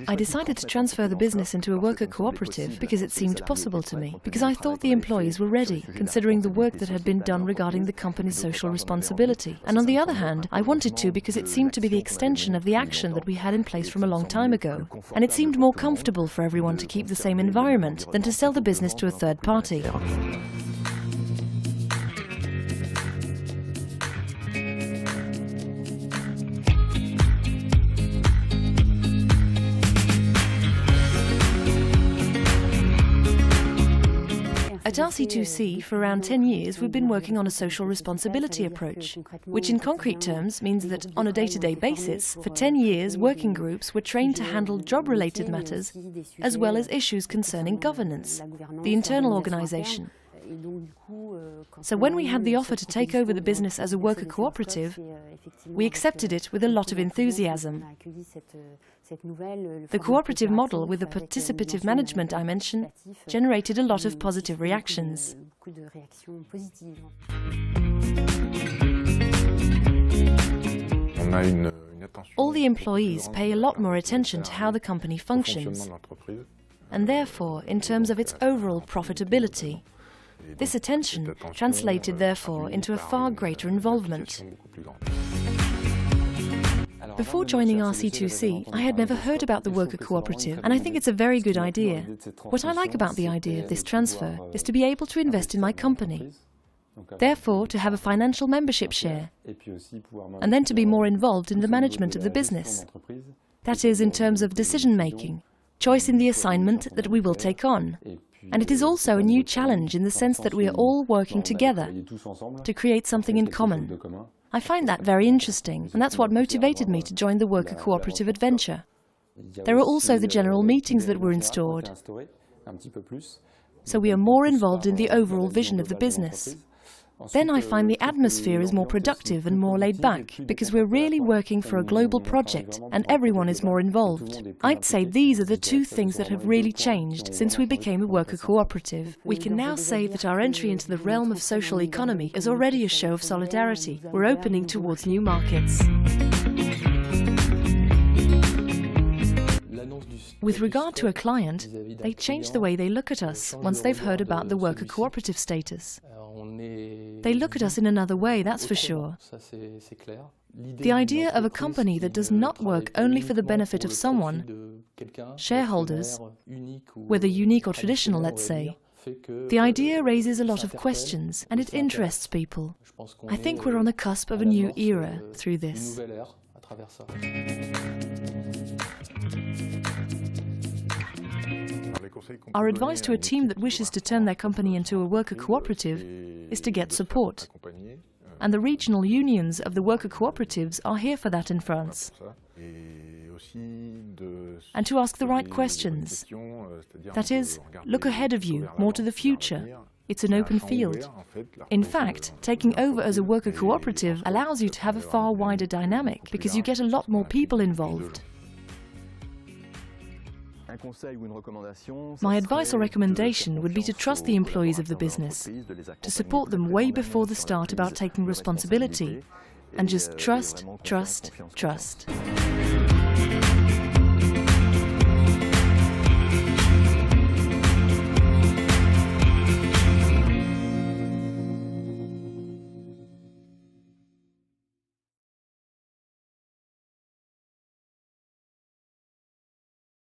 I decided to transfer the business into a worker cooperative because it seemed possible to me, because I thought the employees were ready, considering the work that had been done regarding the company's social responsibility. And on the other hand, I wanted to because it seemed to be the extension of the action that we had in place from a long time ago. And it seemed more comfortable for everyone to keep the same environment than to sell the business to a third party. At RC2C, for around 10 years, we've been working on a social responsibility approach, which in concrete terms means that on a day-to-day basis, for 10 years, working groups were trained to handle job-related matters, as well as issues concerning governance, the internal organization. So when we had the offer to take over the business as a worker cooperative, we accepted it with a lot of enthusiasm. The cooperative model with the participative management I mentioned generated a lot of positive reactions. All the employees pay a lot more attention to how the company functions, and therefore in terms of its overall profitability. This attention translated, therefore, into a far greater involvement. Before joining RC2C, I had never heard about the worker cooperative, and I think it's a very good idea. What I like about the idea of this transfer is to be able to invest in my company, therefore to have a financial membership share, and then to be more involved in the management of the business. That is, in terms of decision-making, choice in the assignment that we will take on. And it is also a new challenge in the sense that we are all working together to create something in common. I find that very interesting, and that's what motivated me to join the worker cooperative adventure. There are also the general meetings that were installed, so we are more involved in the overall vision of the business. Then I find the atmosphere is more productive and more laid back, because we're really working for a global project and everyone is more involved. I'd say these are the two things that have really changed since we became a worker cooperative. We can now say that our entry into the realm of social economy is already a show of solidarity. We're opening towards new markets. With regard to a client, they change the way they look at us once they've heard about the worker cooperative status. They look at us in another way, that's for sure. The idea of a company that does not work only for the benefit of someone, shareholders, whether unique or traditional, let's say, the idea raises a lot of questions and it interests people. I think we're on the cusp of a new era through this. Our advice to a team that wishes to turn their company into a worker cooperative is to get support. And the regional unions of the worker cooperatives are here for that in France. And to ask the right questions. That is, look ahead of you, more to the future. It's an open field. In fact, taking over as a worker cooperative allows you to have a far wider dynamic, because you get a lot more people involved. My advice or recommendation would be to trust the employees of the business, to support them way before the start about taking responsibility, and just trust, trust, trust.